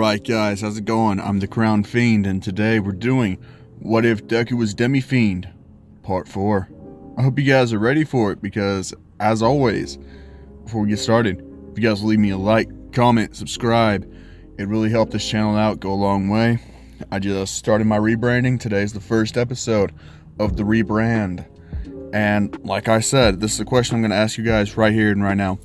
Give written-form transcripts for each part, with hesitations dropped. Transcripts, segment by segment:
Alright guys, how's it going? I'm the Crown Fiend, and today we're doing What If Deku Was Demifiend, Part 4. I hope you guys are ready for it, because, as always, before we get started, if you guys leave me a like, comment, subscribe, it really helped this channel out, go a long way. I just started my rebranding. Today's the first episode of the rebrand. And like I said, this is a question I'm going to ask you guys right here and right now.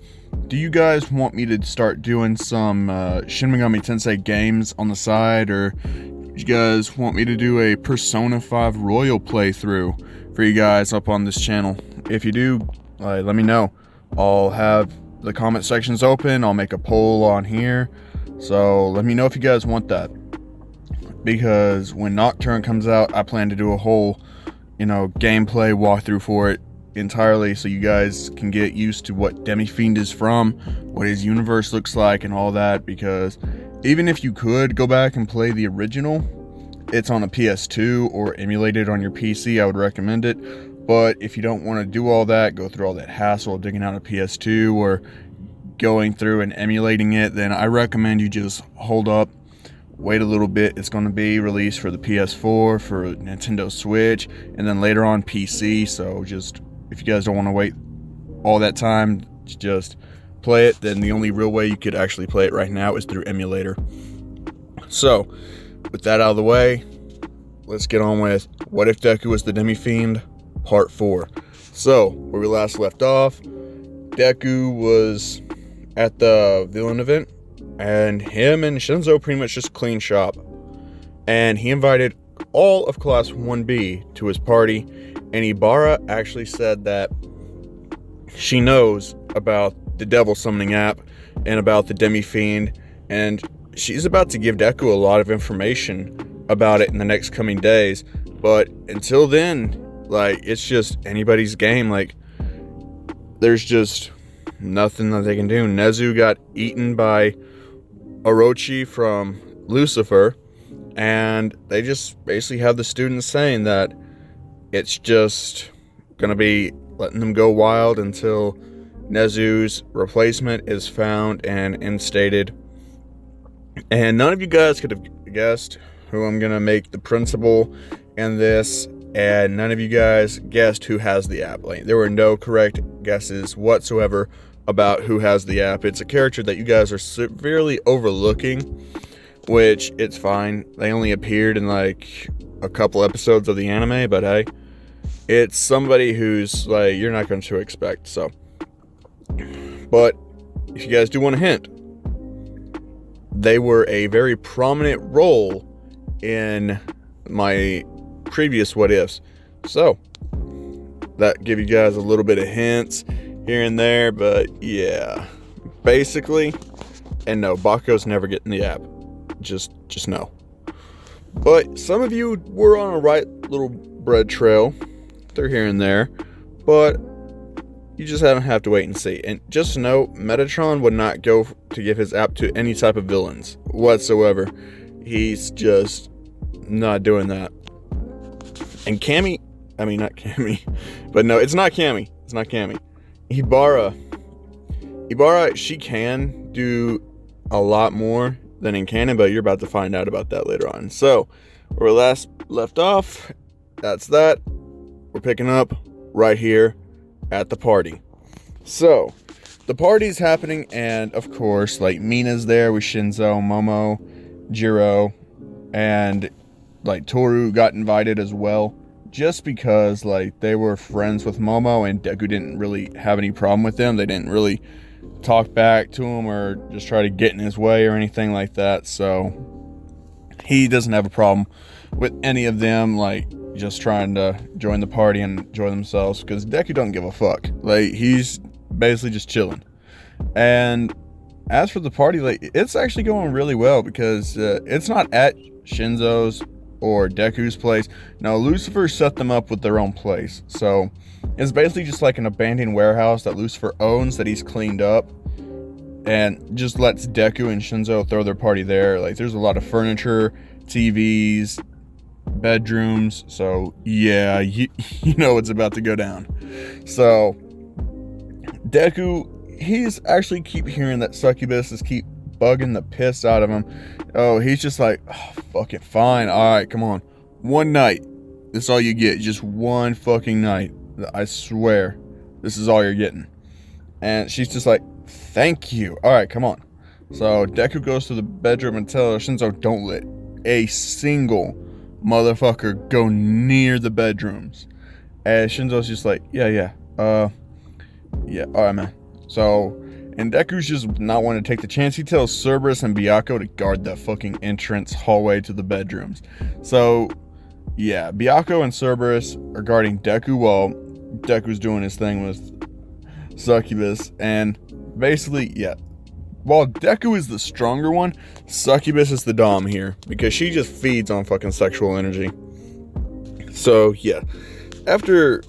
Do you guys want me to start doing some Shin Megami Tensei games on the side, or do you guys want me to do a Persona 5 Royal playthrough for you guys up on this channel? If you do, let me know. I'll have the comment sections open. I'll make a poll on here. So let me know if you guys want that. Because when Nocturne comes out, I plan to do a whole, gameplay walkthrough for it entirely, so you guys can get used to what Demifiend is from, what his universe looks like, and all that. Because even if you could go back and play the original, it's on a PS2 or emulated on your PC, I would recommend it. But if you don't want to do all that, go through all that hassle of digging out a PS2 or going through and emulating it, then I recommend you just hold up, wait a little bit. It's going to be released for the PS4, for Nintendo Switch, and then later on PC. So just, if you guys don't want to wait all that time to just play it, then the only real way you could actually play it right now is through emulator. So, with that out of the way, let's get on with What If Deku Was the Demifiend, Part 4. So, where we last left off, Deku was at the villain event, and him and Shinzo pretty much just cleaned shop. And he invited all of Class 1B to his party, and Ibarra actually said that she knows about the Devil Summoning app and about the Demifiend, and she's about to give Deku a lot of information about it in the next coming days. But until then, it's just anybody's game. There's just nothing that they can do. Nezu got eaten by Orochi from Lucifer, and they just basically have the students saying that it's just gonna be letting them go wild until Nezu's replacement is found and instated. And none of you guys could have guessed who I'm gonna make the principal in this, and none of you guys guessed who has the app. There were no correct guesses whatsoever about who has the app. It's a character that you guys are severely overlooking, which it's fine. They only appeared in a couple episodes of the anime, but hey, it's somebody who's you're not going to expect. So, but if you guys do want a hint, they were a very prominent role in my previous what ifs. So that give you guys a little bit of hints here and there, but yeah, basically. And no, Bakugo's never getting the app. Just no. But some of you were on a right little bread trail. They're here and there, but you just have to wait and see. And just know, Metatron would not go to give his app to any type of villains whatsoever. He's just not doing that. And not Cammy, but no, it's not Cammy. It's not Cammy. Ibarra, she can do a lot more than in canon, but you're about to find out about that later on. So, where we last left off, that's that. We're picking up right here at the party. So, the party's happening, and of course, Mina's there with Shinzo, Momo, Jiro, and Toru got invited as well. Just because, they were friends with Momo, and Deku didn't really have any problem with them. They didn't really talk back to him or just try to get in his way or anything like that. So, he doesn't have a problem with any of them, just trying to join the party and enjoy themselves. Because Deku don't give a fuck. He's basically just chilling. And as for the party, it's actually going really well, because it's not at Shinzo's or Deku's place. No, Lucifer set them up with their own place. So it's basically just an abandoned warehouse that Lucifer owns, that he's cleaned up, and just lets Deku and Shinzo throw their party there. There's a lot of furniture, TVs, bedrooms. So yeah, you know it's about to go down. So Deku, he's actually keep hearing that succubuses keep bugging the piss out of him. Oh, he's just like, oh, fucking fine. Alright, come on. One night. That's all you get. Just one fucking night. I swear. This is all you're getting. And she's just like, thank you. Alright, come on. So Deku goes to the bedroom and tells Shinzo, don't let a single motherfucker go near the bedrooms. And Shinzo's just like, yeah, alright, man. So, and Deku's just not wanting to take the chance. He tells Cerberus and Byakko to guard the fucking entrance hallway to the bedrooms. So, yeah, Byakko and Cerberus are guarding Deku while Deku's doing his thing with Succubus. And basically, yeah, while Deku is the stronger one, Succubus is the dom here because she just feeds on fucking sexual energy. So, yeah, after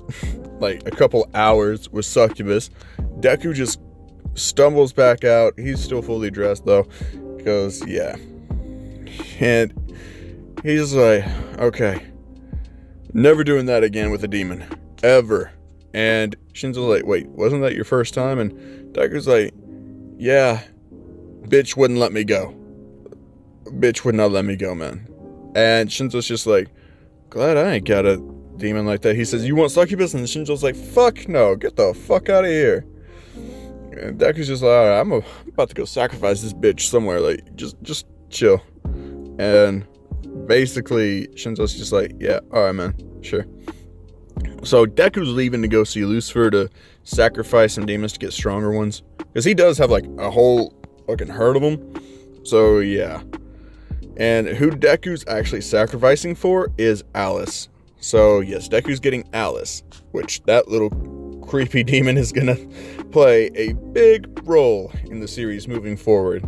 like a couple hours with Succubus, Deku just stumbles back out. He's still fully dressed though, because yeah, and he's like, okay, never doing that again with a demon, ever. And Shinzo's like, wait, wasn't that your first time? And Deku's like, yeah, bitch wouldn't let me go. Bitch would not let me go, man. And Shinzo's just like, glad I ain't got a demon like that. He says, you want Succubus? And Shinzo's like, fuck no, get the fuck out of here. And Deku's just like, alright, I'm about to go sacrifice this bitch somewhere, like, just chill. And basically Shinzo's just like, yeah, alright, man, sure. So Deku's leaving to go see Lucifer to sacrifice some demons to get stronger ones, because he does have like a whole fucking herd of them. So yeah, and who Deku's actually sacrificing for is Alice. So yes, Deku's getting Alice, which that little creepy demon is gonna play a big role in the series moving forward,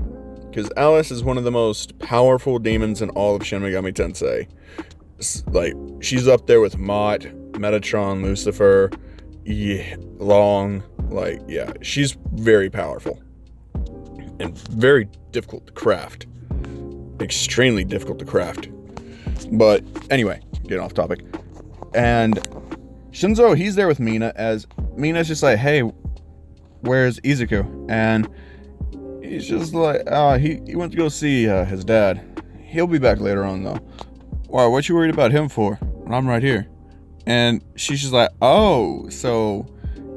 because Alice is one of the most powerful demons in all of Shin Megami Tensei. Like, she's up there with Mott, Metatron, Lucifer, Long. Like, yeah, she's very powerful and very difficult to craft. Extremely difficult to craft. But anyway, getting off topic. And Shinzo, he's there with Mina, as Mina's just like, hey, where's Izuku? And he's just like, he went to go see his dad. He'll be back later on though. Wow, what you worried about him for? I'm right here. And she's just like, oh, so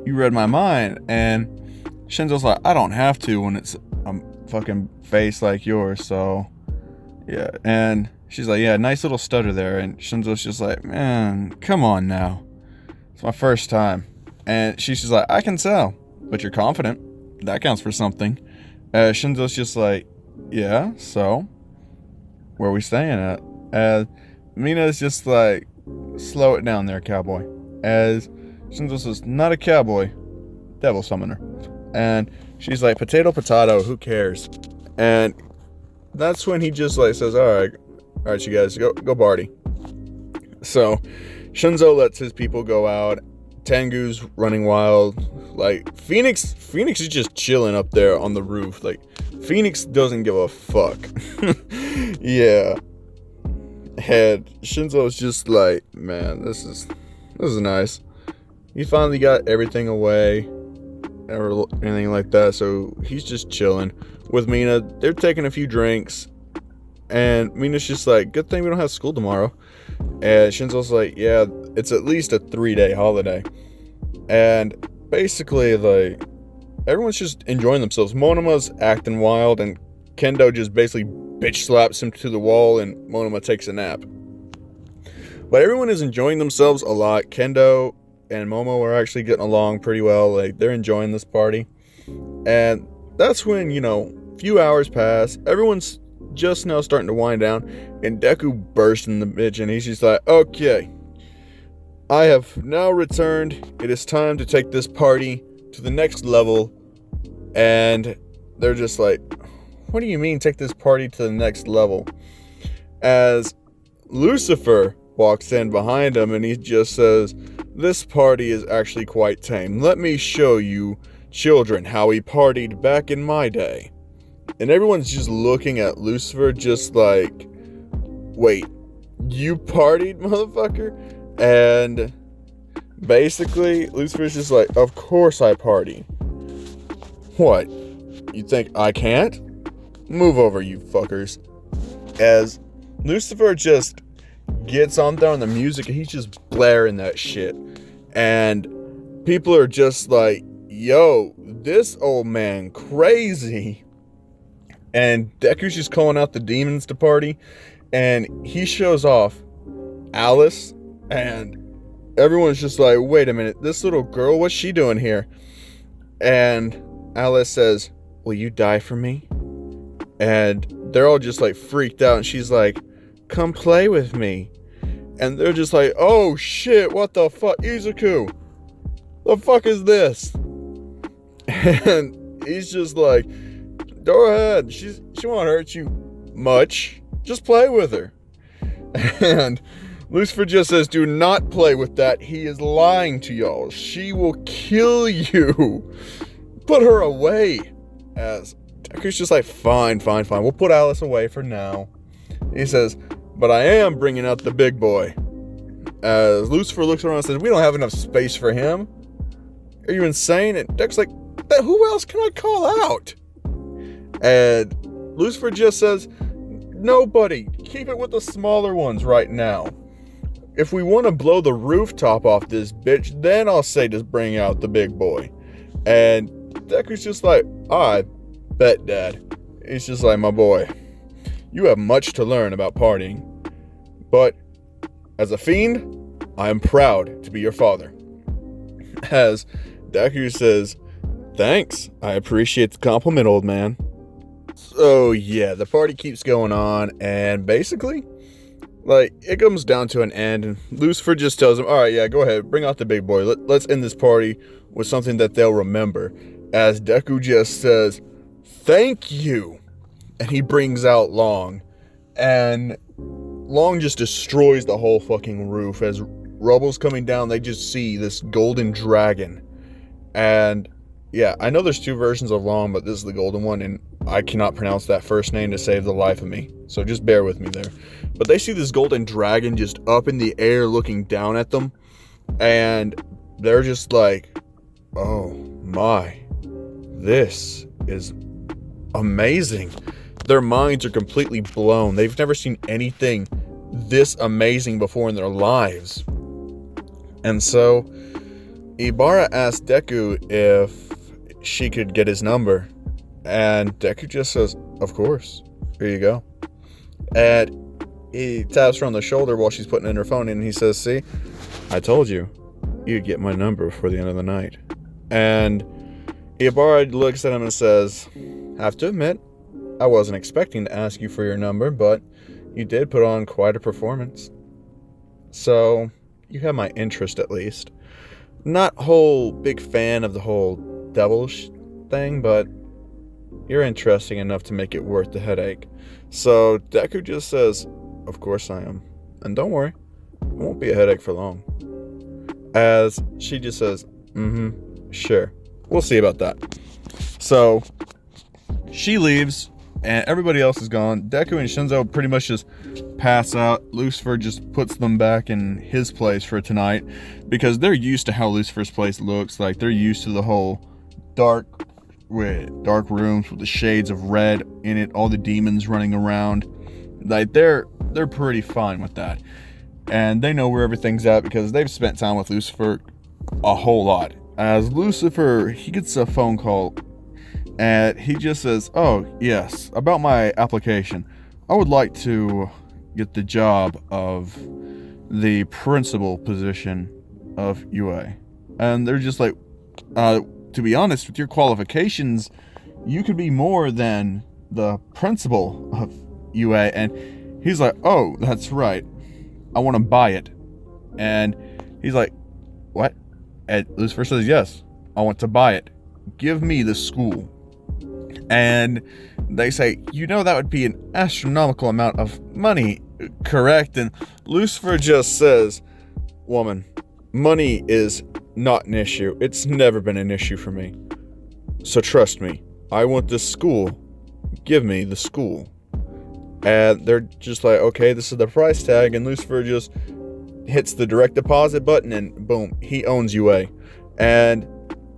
you read my mind. And Shinzo's like, I don't have to when it's a fucking face like yours, so yeah. And she's like, yeah, nice little stutter there. And Shinzo's just like, man, come on now. It's my first time. And she's just like, I can tell, but you're confident. That counts for something. Shinzo's just like, yeah, so where are we staying at? Mina's just like, slow it down there, cowboy. As Shinzo says, not a cowboy, devil summoner. And she's like, potato, who cares? And that's when he just like says, all right, you guys, go party. So Shinzo lets his people go out. Tengu's running wild. Like, Phoenix is just chilling up there on the roof. Like, Phoenix doesn't give a fuck. Yeah. And Shinzo's just like, man, this is nice. He finally got everything away or anything like that, so he's just chilling with Mina. They're taking a few drinks, and Mina's just like, good thing we don't have school tomorrow. And Shinzo's like, yeah, it's at least a 3-day holiday. And basically, like, everyone's just enjoying themselves. Monoma's acting wild, and Kendo just basically bitch slaps him to the wall, and Monoma takes a nap. But everyone is enjoying themselves a lot. Kendo and Momo are actually getting along pretty well. Like, they're enjoying this party. And that's when, a few hours pass. Everyone's just now starting to wind down, and Deku bursts in the bitch, and he's just like, okay, I have now returned. It is time to take this party to the next level. And they're just like, what do you mean take this party to the next level? As Lucifer walks in behind him, and he just says, this party is actually quite tame. Let me show you children how we partied back in my day. And everyone's just looking at Lucifer just like, wait, you partied, motherfucker? And basically, Lucifer's just like, of course I party. What? You think I can't? Move over, you fuckers. As Lucifer just gets on there on the music, and he's just blaring that shit. And people are just like, yo, this old man crazy. And Deku's just calling out the demons to party. And he shows off Alice. And everyone's just like, wait a minute, this little girl, what's she doing here? And Alice says, will you die for me? And they're all just like freaked out. And she's like, come play with me. And they're just like, oh shit, what the fuck? Izuku, the fuck is this? And he's just like, go ahead. She won't hurt you much. Just play with her. And Lucifer just says, do not play with that. He is lying to y'all. She will kill you. Put her away. As Deku's just like, fine. We'll put Alice away for now. He says, but I am bringing out the big boy. As Lucifer looks around and says, we don't have enough space for him. Are you insane? And Deku's like, but who else can I call out? And Lucifer just says, nobody. Keep it with the smaller ones right now. If we want to blow the rooftop off this bitch, then I'll say just bring out the big boy. And Deku's just like, I bet, Dad. He's just like, my boy, you have much to learn about partying. But as a fiend, I am proud to be your father. As Deku says, thanks. I appreciate the compliment, old man. So yeah, the party keeps going on, and basically, like, it comes down to an end, and Lucifer just tells him, alright, yeah, go ahead, bring out the big boy. Let's end this party with something that they'll remember. As Deku just says, thank you. And he brings out Long. And Long just destroys the whole fucking roof. As rubble's coming down, they just see this golden dragon. And yeah, I know there's two versions of Long, but this is the golden one, and I cannot pronounce that first name to save the life of me. So just bear with me there. But they see this golden dragon just up in the air looking down at them. And they're just like, oh my, this is amazing. Their minds are completely blown. They've never seen anything this amazing before in their lives. And so Ibarra asked Deku if she could get his number. And Deku just says, of course. Here you go. And he taps her on the shoulder while she's putting in her phone, and he says, see, I told you you'd get my number before the end of the night. And Ibarra looks at him and says, have to admit, I wasn't expecting to ask you for your number, but you did put on quite a performance. So, you have my interest at least. Not whole big fan of the whole devilish thing, but you're interesting enough to make it worth the headache. So, Deku just says, of course I am. And don't worry, it won't be a headache for long. As she just says, sure. We'll see about that. So, she leaves, and everybody else is gone. Deku and Shinzo pretty much just pass out. Lucifer just puts them back in his place for tonight, because they're used to how Lucifer's place looks. Like, they're used to the whole dark rooms with the shades of red in it, all the demons running around. Like, they're pretty fine with that. And they know where everything's at because they've spent time with Lucifer a whole lot. As Lucifer, he gets a phone call, and he just says, oh, yes, about my application. I would like to get the job of the principal position of UA. And they're just like, to be honest, with your qualifications, you could be more than the principal of UA. And he's like, oh, that's right. I want to buy it. And he's like, what? And Lucifer says, yes, I want to buy it. Give me the school. And they say, you know, that would be an astronomical amount of money, correct? And Lucifer just says, woman, money is not an issue. It's never been an issue for me. So trust me, I want this school. Give me the school. And they're just like, okay, this is the price tag. And Lucifer just hits the direct deposit button, and boom, he owns UA. And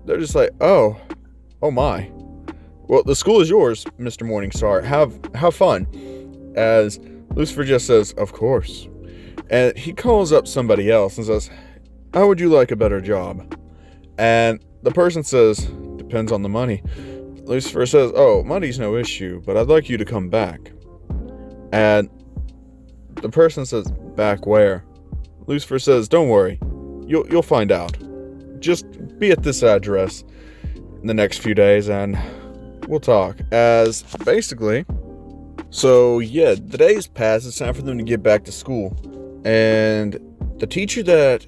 they're just like, oh my. Well, the school is yours, Mr. Morningstar. Have fun. As Lucifer just says, of course. And he calls up somebody else and says, how would you like a better job? And the person says, depends on the money. Lucifer says, oh, money's no issue, but I'd like you to come back. And the person says, back where? Lucifer says, don't worry, you'll find out. Just be at this address in the next few days and we'll talk. As basically, so yeah, the days pass, it's time for them to get back to school. And the teacher that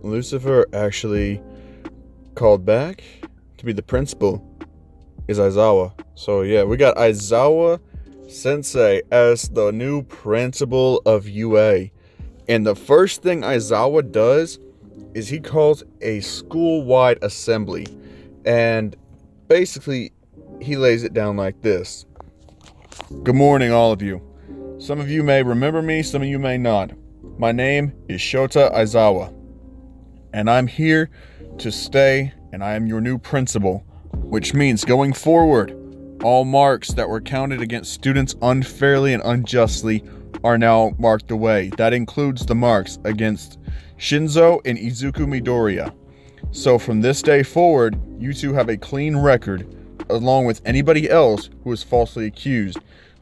Lucifer actually called back to be the principal is Aizawa. So yeah, we got Aizawa Sensei as the new principal of UA. And the first thing Aizawa does is he calls a school-wide assembly. And basically, he lays it down like this. Good morning, all of you. Some of you may remember me, some of you may not. My name is Shota Aizawa. And I'm here to stay, and I am your new principal. Which means, going forward, all marks that were counted against students unfairly and unjustly are now marked away. That includes the marks against Shinzo and Izuku Midoriya. So from this day forward, you two have a clean record, along with anybody else who is falsely accused.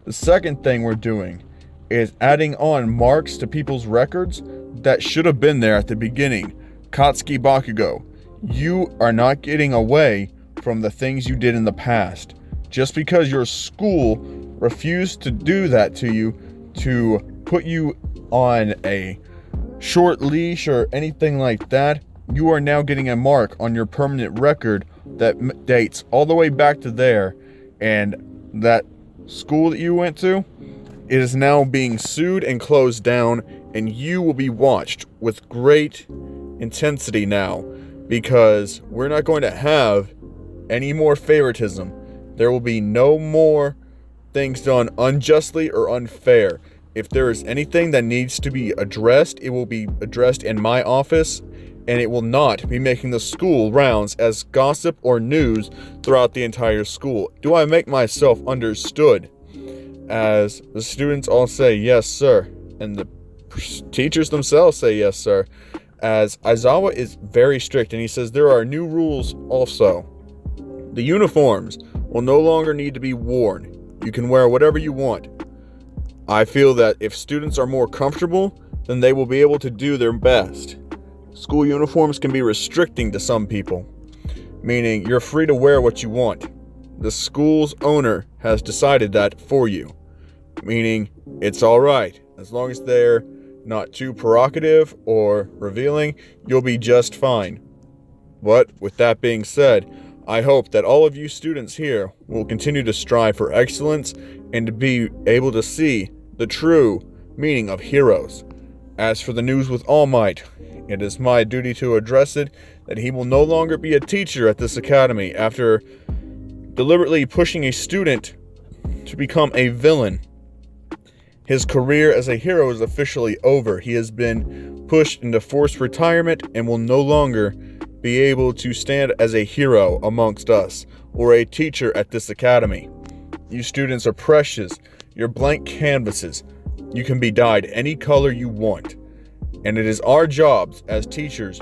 The second thing we're doing is adding on marks to people's records that should have been there at the beginning. Katsuki Bakugo, you are not getting away from the things you did in the past. Just because your school refused to do that to you, to put you on a short leash or anything like that, you are now getting a mark on your permanent record that dates all the way back to there. And that school that you went to, it is now being sued and closed down, and you will be watched with great intensity now, because we're not going to have any more favoritism. There will be no more things done unjustly or unfair. If there is anything that needs to be addressed, it will be addressed in my office, and it will not be making the school rounds as gossip or news throughout the entire school. Do I make myself understood? As the students all say, yes, sir. And the teachers themselves say, yes, sir. As Aizawa is very strict, and he says there are new rules also. The uniforms will no longer need to be worn. You can wear whatever you want. I feel that if students are more comfortable, then they will be able to do their best. School uniforms can be restricting to some people, meaning you're free to wear what you want. The school's owner has decided that for you, meaning it's alright. As long as they're not too provocative or revealing, you'll be just fine. But with that being said, I hope that all of you students here will continue to strive for excellence and to be able to see the true meaning of heroes. As for the news with All Might, it is my duty to address it that he will no longer be a teacher at this academy after deliberately pushing a student to become a villain. His career as a hero is officially over. He has been pushed into forced retirement and will no longer be able to stand as a hero amongst us or a teacher at this academy. You students are precious. You're blank canvases. You can be dyed any color you want. And it is our jobs as teachers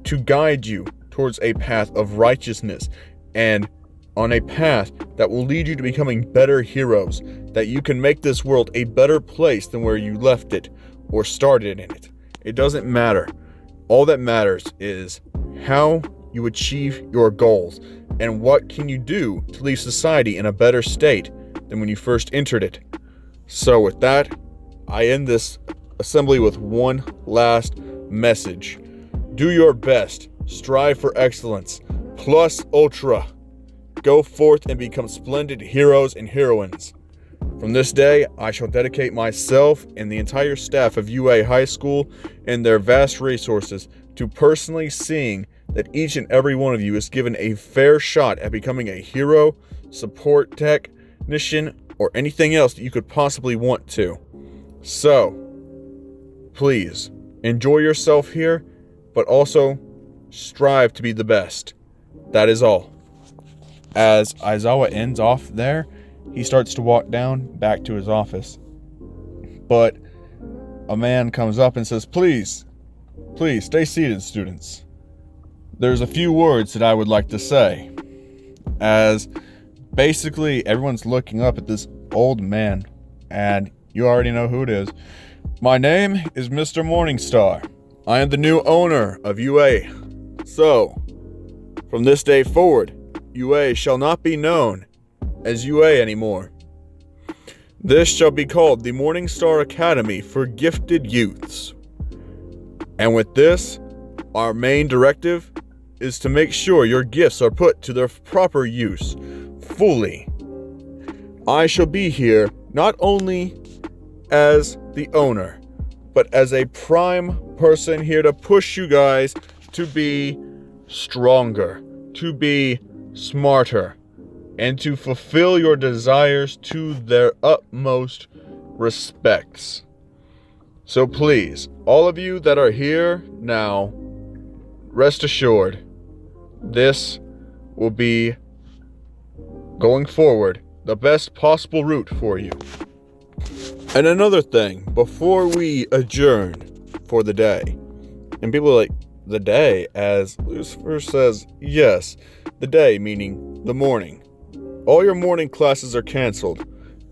to guide you towards a path of righteousness and on a path that will lead you to becoming better heroes, that you can make this world a better place than where you left it or started in it. It doesn't matter. All that matters is how you achieve your goals and what can you do to leave society in a better state than when you first entered it. So with that, I end this assembly with one last message. Do your best. Strive for excellence. Plus ultra. Go forth and become splendid heroes and heroines. From this day, I shall dedicate myself and the entire staff of UA High School and their vast resources to personally seeing that each and every one of you is given a fair shot at becoming a hero, support technician, or anything else that you could possibly want to. So, please, enjoy yourself here, but also strive to be the best. That is all. As Aizawa ends off there, he starts to walk down back to his office. But a man comes up and says, Please stay seated, students. There's a few words that I would like to say. As basically everyone's looking up at this old man, and you already know who it is. My name is Mr. Morningstar. I am the new owner of UA. So, from this day forward, UA shall not be known as UA anymore. This shall be called the Morningstar Academy for Gifted Youths. And with this, our main directive is to make sure your gifts are put to their proper use, fully. I shall be here not only as the owner, but as a prime person here to push you guys to be stronger, to be smarter, and to fulfill your desires to their utmost respects. So please, all of you that are here now, rest assured, this will be, going forward, the best possible route for you. And another thing, before we adjourn for the day, and people are like, the day, as Lucifer says, yes, the day, meaning the morning. All your morning classes are canceled,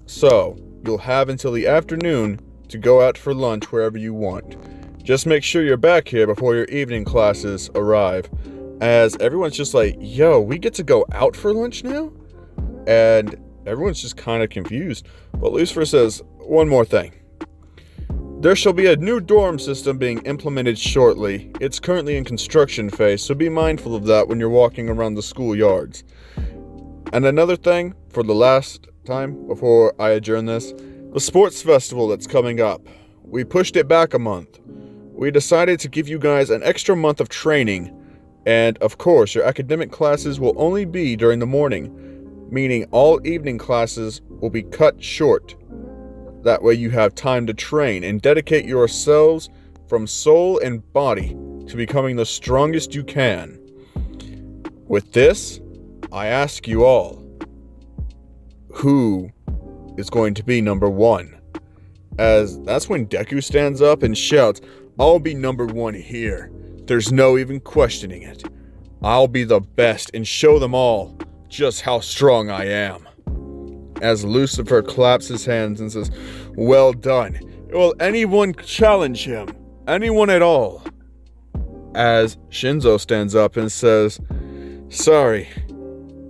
so you'll have until the afternoon to go out for lunch wherever you want. Just make sure you're back here before your evening classes arrive, as everyone's just like, yo, we get to go out for lunch now? And everyone's just kind of confused. But Lucifer says, one more thing. There shall be a new dorm system being implemented shortly. It's currently in construction phase, so be mindful of that when you're walking around the schoolyards. And another thing, for the last time before I adjourn this, the sports festival that's coming up. We pushed it back a month. We decided to give you guys an extra month of training, and of course your academic classes will only be during the morning, meaning all evening classes will be cut short. That way you have time to train and dedicate yourselves from soul and body to becoming the strongest you can. With this, I ask you all, who is going to be number one? As that's when Deku stands up and shouts, I'll be number one here. There's no even questioning it. I'll be the best and show them all just how strong I am. As Lucifer claps his hands and says, well done. Will anyone challenge him? Anyone at all? As Shinzo stands up and says, sorry,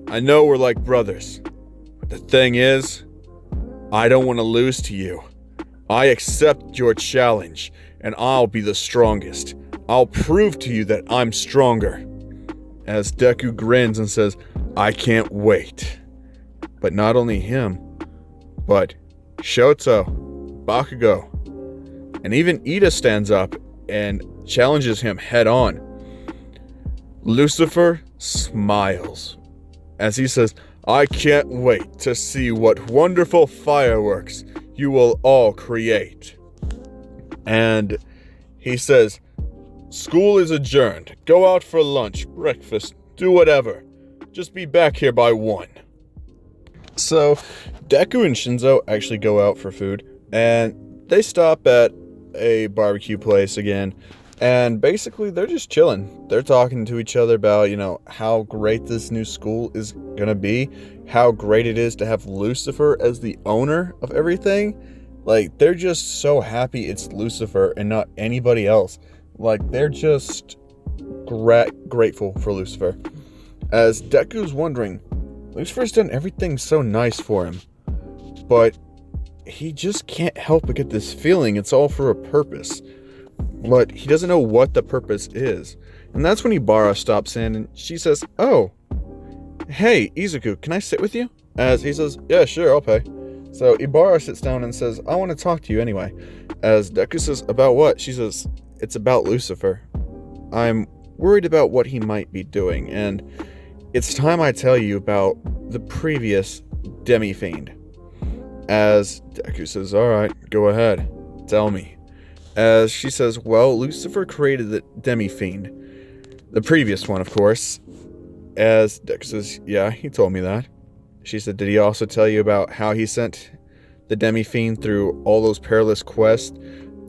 I know we're like brothers, but the thing is, I don't want to lose to you. I accept your challenge, and I'll be the strongest. I'll prove to you that I'm stronger. As Deku grins and says, I can't wait. But not only him, but Shoto, Bakugo, and even Ida stands up and challenges him head on. Lucifer smiles as he says, I can't wait to see what wonderful fireworks you will all create. And he says, school is adjourned. Go out for lunch, breakfast, do whatever. Just be back here by 1. So, Deku and Shinzo actually go out for food, and they stop at a barbecue place again, and basically they're just chilling. They're talking to each other about, how great this new school is gonna be, how great it is to have Lucifer as the owner of everything. Like, they're just so happy it's Lucifer and not anybody else. Like, they're just grateful for Lucifer. As Deku's wondering, Lucifer's done everything so nice for him, but he just can't help but get this feeling it's all for a purpose. But he doesn't know what the purpose is. And that's when Ibarra stops in and she says, oh, hey, Izuku, can I sit with you? As he says, yeah, sure, I'll pay. So Ibarra sits down and says, I want to talk to you anyway. As Deku says, about what? She says, it's about Lucifer. I'm worried about what he might be doing, and it's time I tell you about the previous Demifiend. As Deku says, alright, go ahead, tell me. As she says, well, Lucifer created the Demifiend. The previous one, of course. As Deku says, yeah, he told me that. She said, did he also tell you about how he sent the Demifiend through all those perilous quests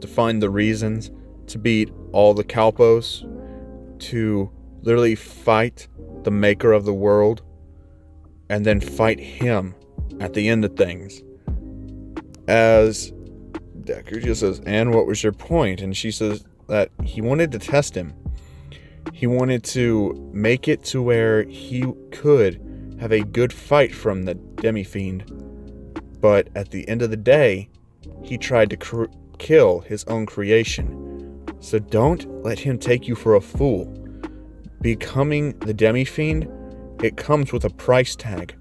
to find the reasons to beat all the Kalpos, to literally fight the maker of the world, and then fight him at the end of things? As Deku just says, and what was your point? And she says that he wanted to test him. He wanted to make it to where he could have a good fight from the Demifiend. But at the end of the day, he tried to kill his own creation. So don't let him take you for a fool. Becoming the Demifiend, it comes with a price tag.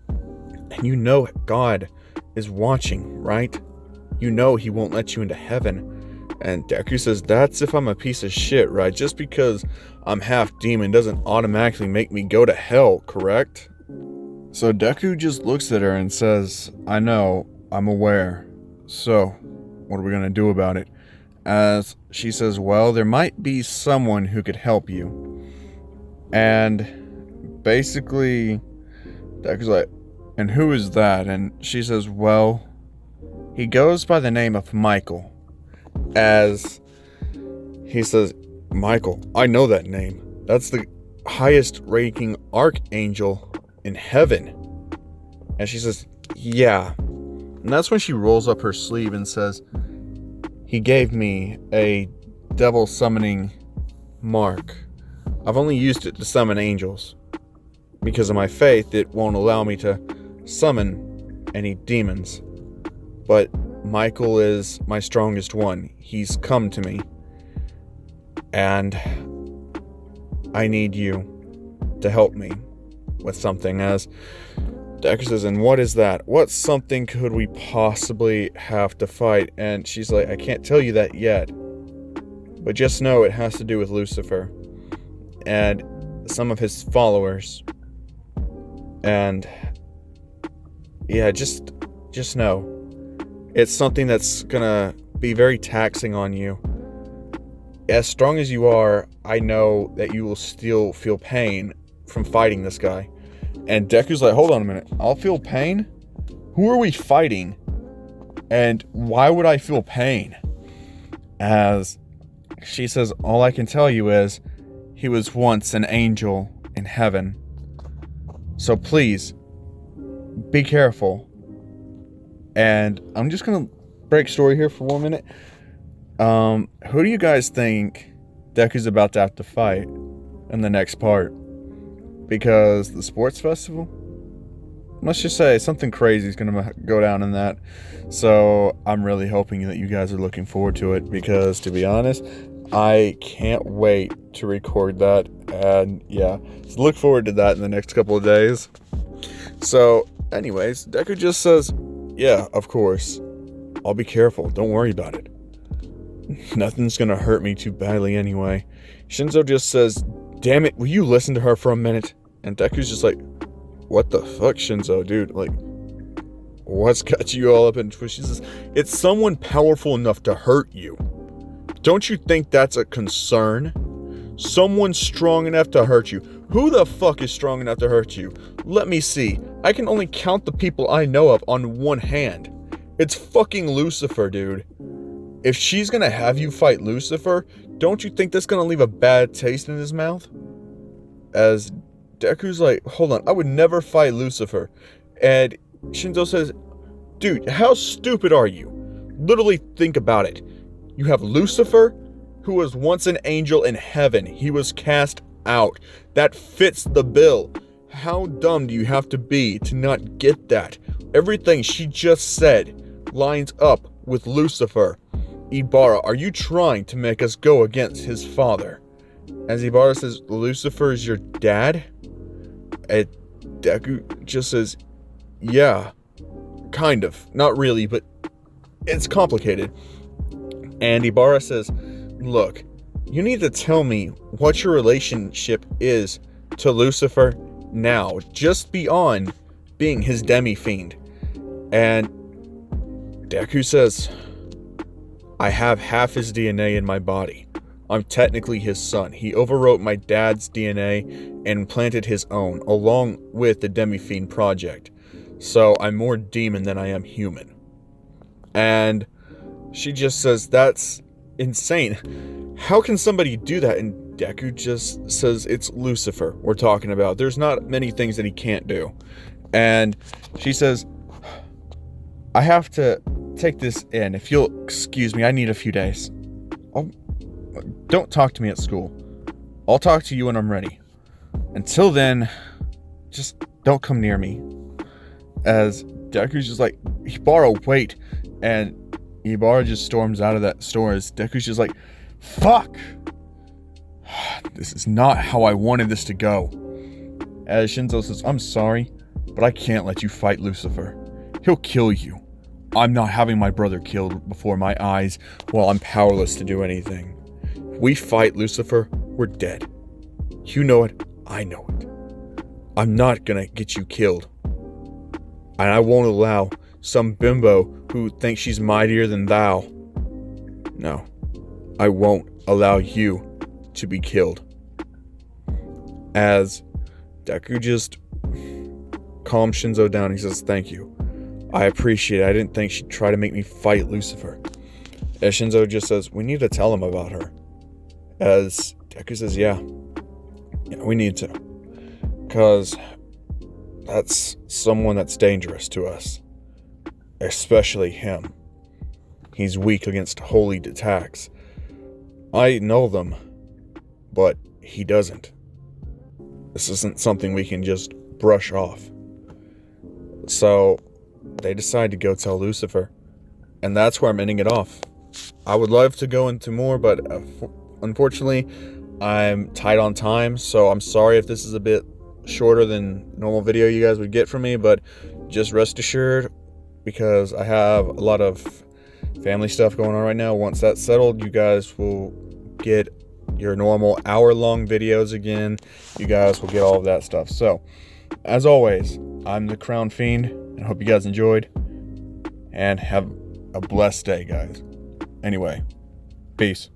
And you know God is watching, right? You know he won't let you into heaven. And Deku says, that's if I'm a piece of shit, right? Just because I'm half demon doesn't automatically make me go to hell, correct? So Deku just looks at her and says, I know, I'm aware. So, what are we gonna do about it? As she says, well, there might be someone who could help you. And basically, Deku's like, and who is that? And she says, well, he goes by the name of Michael. As he says, Michael, I know that name. That's the highest ranking archangel in heaven. And she says, yeah. And that's when she rolls up her sleeve and says, he gave me a devil summoning mark. I've only used it to summon angels. Because of my faith, it won't allow me to summon any demons. But Michael is my strongest one. He's come to me. And I need you to help me with something. As Deku says, and what is that? What something could we possibly have to fight? And she's like, I can't tell you that yet. But just know it has to do with Lucifer. And some of his followers. And yeah, just know. It's something that's gonna be very taxing on you. As strong as you are, I know that you will still feel pain from fighting this guy. And Deku's like, hold on a minute. I'll feel pain? Who are we fighting? And why would I feel pain? As she says, all I can tell you is, he was once an angel in heaven. So please, be careful. And I'm just gonna break story here for 1 minute. Who do you guys think Deku's about to have to fight in the next part? Because the sports festival? Let's just say something crazy is gonna go down in that. So I'm really hoping that you guys are looking forward to it. Because to be honest, I can't wait to record that. And yeah, so look forward to that in the next couple of days. So anyways, Deku just says, yeah, of course. I'll be careful. Don't worry about it. Nothing's gonna hurt me too badly anyway. Shinzo just says, damn it, will you listen to her for a minute? And Deku's just like, what the fuck, Shinzo, dude? Like, what's got you all up in twist? She says, it's someone powerful enough to hurt you. Don't you think that's a concern? Someone strong enough to hurt you. Who the fuck is strong enough to hurt you? Let me see. I can only count the people I know of on one hand. It's fucking Lucifer, dude. If she's gonna have you fight Lucifer, don't you think that's gonna leave a bad taste in his mouth? As Deku's like, hold on, I would never fight Lucifer. And Shinzo says, dude, how stupid are you? Literally think about it. You have Lucifer, who was once an angel in heaven. He was cast out. That fits the bill. How dumb do you have to be to not get that? Everything she just said lines up with Lucifer. Ibarra, are you trying to make us go against his father? As Ibarra says, Lucifer is your dad? And Deku just says, yeah, kind of. Not really, but it's complicated. And Ibarra says, look, you need to tell me what your relationship is to Lucifer now, just beyond being his Demifiend. And Deku says, I have half his DNA in my body. I'm technically his son. He overwrote my dad's DNA and planted his own, along with the Demifiend project. So I'm more demon than I am human. And she just says, that's insane. How can somebody do that? And Deku just says, it's Lucifer we're talking about. There's not many things that he can't do. And she says, I have to take this in. If you'll excuse me, I need a few days. Don't talk to me at school. I'll talk to you when I'm ready. Until then, just don't come near me. As Deku's just like, Ibara, wait. And Ibara just storms out of that store as Deku's just like, fuck! This is not how I wanted this to go. As Shinzo says, I'm sorry, but I can't let you fight Lucifer. He'll kill you. I'm not having my brother killed before my eyes while I'm powerless to do anything. If we fight Lucifer, we're dead. You know it, I know it. I'm not gonna get you killed. And I won't allow some bimbo who thinks she's mightier than thou. No, I won't allow you to be killed. As Deku just calms Shinzo down, he says, thank you. I appreciate it. I didn't think she'd try to make me fight Lucifer. As Shinzo just says, we need to tell him about her. As Deku says, yeah, we need to. Because that's someone that's dangerous to us. Especially him. He's weak against holy attacks. I know them, but he doesn't. This isn't something we can just brush off. So they decide to go tell Lucifer, and that's where I'm ending it off. I would love to go into more, but unfortunately, I'm tight on time, so I'm sorry if this is a bit shorter than normal video you guys would get from me, but just rest assured, because I have a lot of family stuff going on right now. Once that's settled, you guys will get your normal hour-long videos again. You guys will get all of that stuff. So, as always, I'm the Crown Fiend, and I hope you guys enjoyed, and have a blessed day, guys. Anyway, peace.